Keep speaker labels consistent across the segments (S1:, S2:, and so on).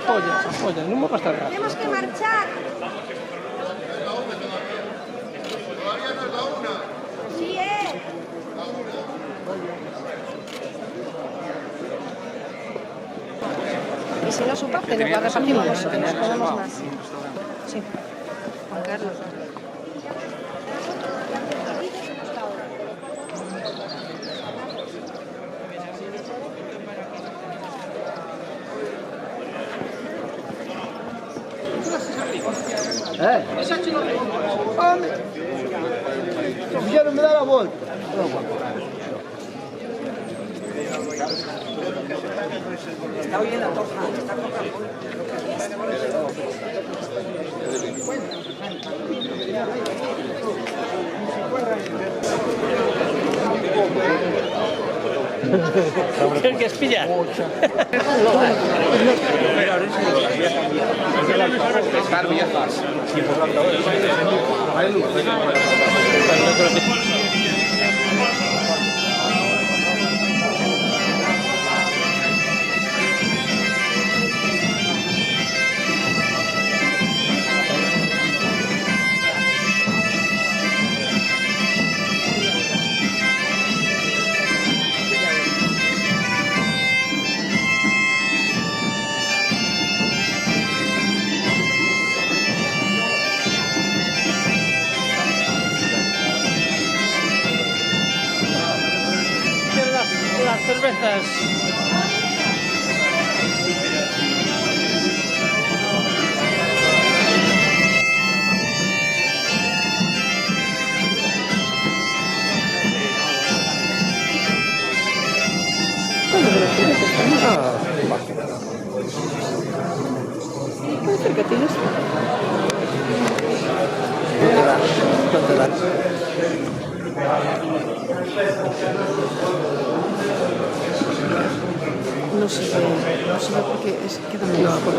S1: Apoya, no me pasa nada.
S2: Tenemos que marchar.
S3: Todavía no es la una.
S2: Sí, Y si no su parte, nos la repartimos nosotros, nos ponemos más. Sí. Juan Carlos.
S1: Ya no me da la vuelta.
S4: Está bien la toja, está coca.
S1: ¿Quieres que espilla? Las cervezas.
S2: Puede ser que tienes.
S1: ¿Cuánto da?
S2: No se ve porque queda muy bajo.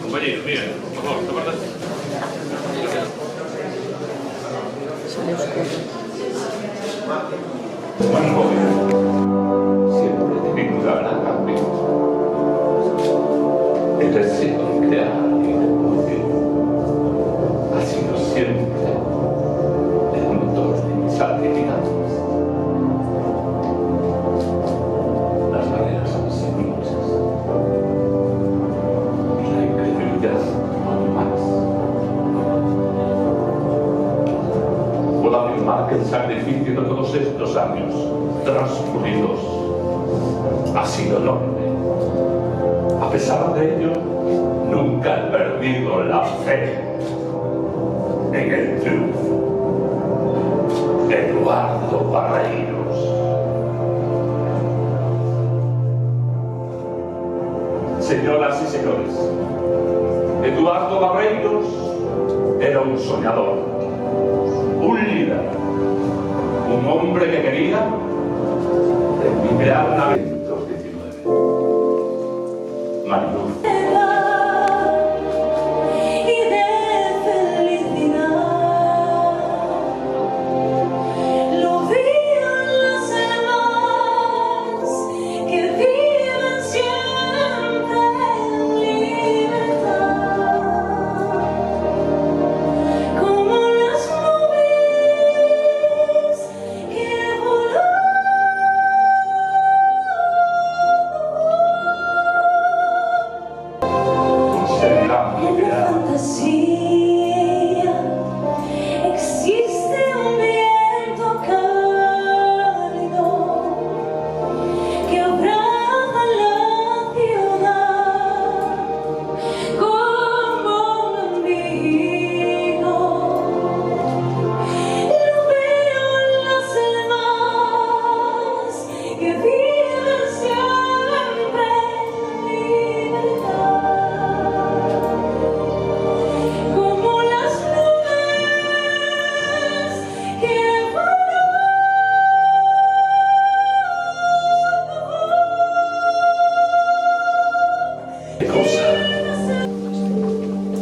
S5: Compañeros, miren, por favor, ¿te
S2: Sale oscuro.
S5: Juan Gómez siempre teniendo la gran campeón. El deseo de crear y de producir ha sido siempre el motor de mis actividades. Las barreras han sido muchas y la incredulidad aún más. Puedo afirmar que el sacrificio de todos estos años transcurridos ha sido enorme. A pesar de ello, nunca he perdido la fe en el triunfo. Eduardo Barreiros. Señoras y señores, Eduardo Barreiros era un soñador, un líder, un hombre que quería crear una 19. Mariluz.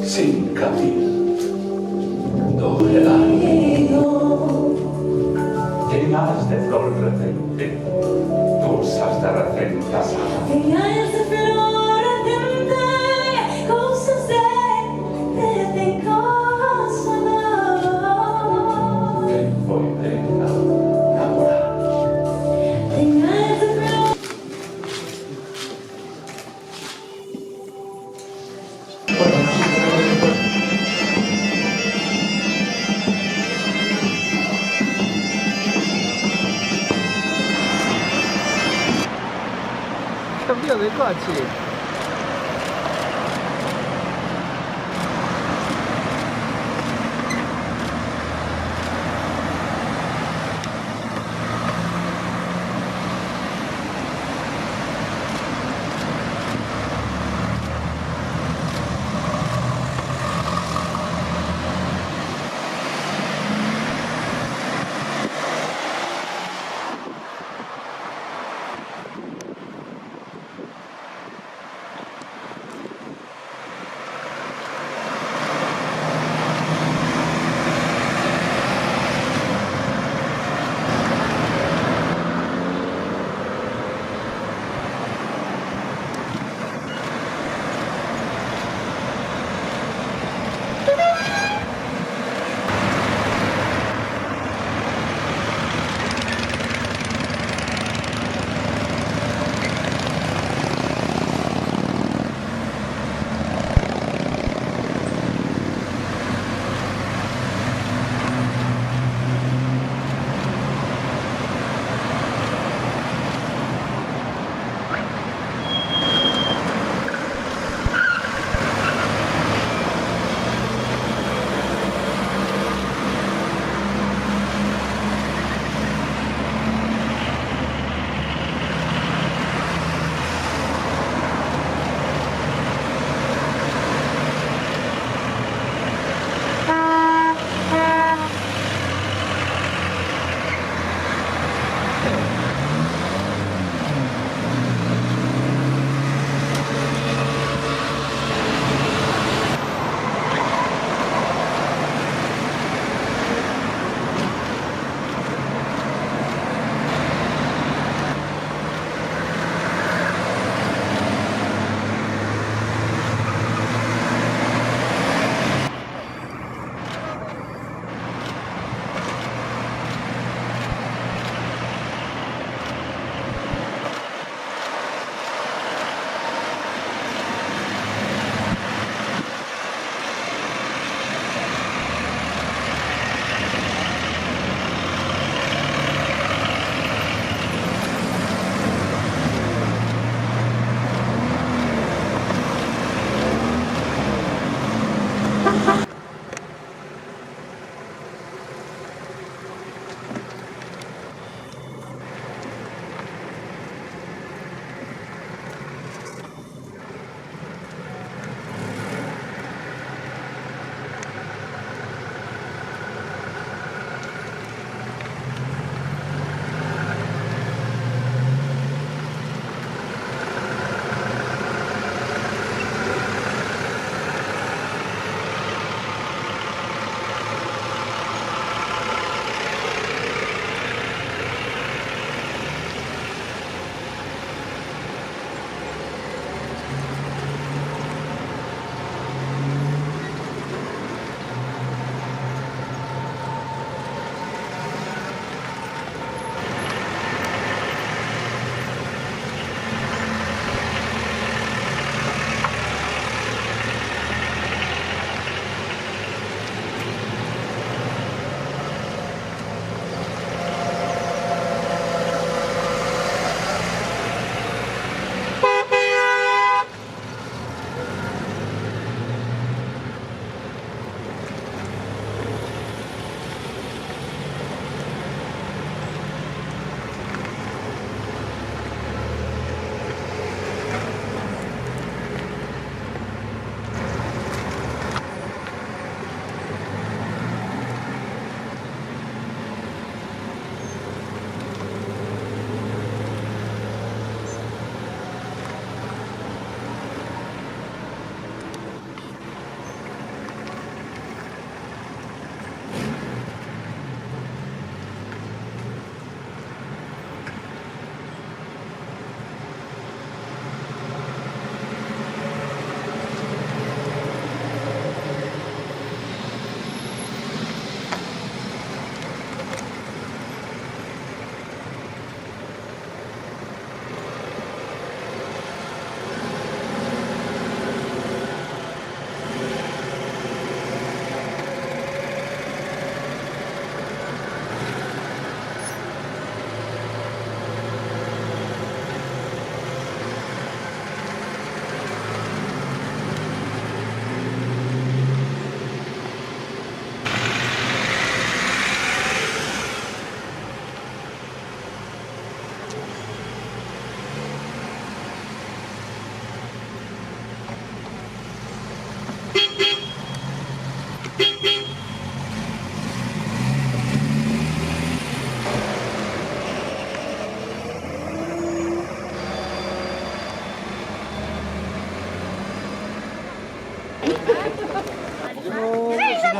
S5: Sin cabildo real, llenas de flor recente, cosas de recenta sala.
S6: Señales de flor ardente, cosas de cosa.
S5: Hoy de enamorar.
S6: Señales de flor.
S1: Cambio de coche.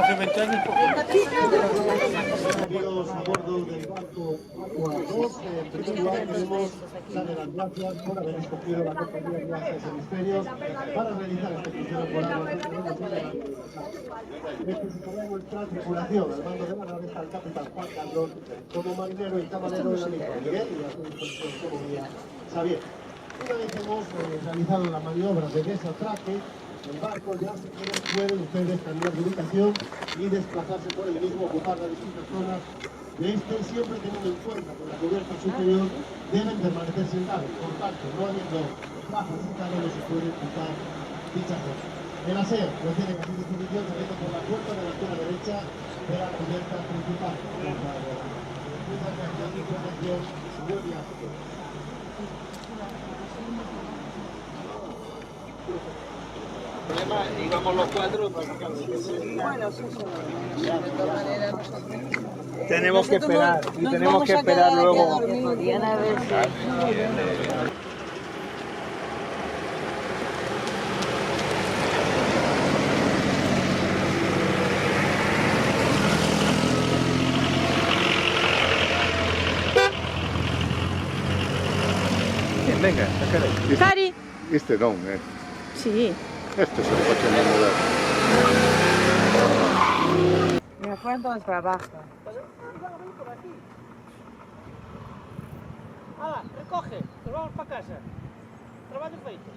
S1: hace 20 años.
S7: Amigos a bordo del barco Aqua 2, en primer lugar queremos darle las gracias por haber escogido la compañía Viajes Hemisferios para realizar este crucero por agua. Necesitará nuestra tripulación. Al mando de la nave está el capitán Juan Carlos, como marinero y camarero del amigo Miguel y a su disposición como guía Xavier. Una vez hemos realizado la maniobra de desatraque, el barco ya si quieren pueden ustedes cambiar de ubicación y desplazarse por el mismo, ocupar las distintas zonas de este, siempre teniendo en cuenta que la cubierta superior deben permanecer sentados. Por tanto, no habiendo bajas y tal, no se puede ocultar dicha zona. El aseo lo tienen a su disposición saliendo por la puerta de la esquina derecha de la cubierta principal. Muchas gracias y su atención, señor viaje.
S1: Íbamos los cuatro.
S2: Bueno, sí, sí. De todas maneras, nosotros...
S1: Tenemos que esperar. Y
S2: Nos
S1: tenemos
S2: vamos
S1: que
S2: a
S1: esperar
S2: quedar aquí
S1: luego.
S2: a dormir. Podrían haberse...
S1: Venga,
S2: Cari!
S8: Este non,
S2: Sí.
S8: Este se lo facendo mudar.
S2: Me cuento el trabajo.
S1: Ah, recoge, nos vamos para casa. Traballo feito.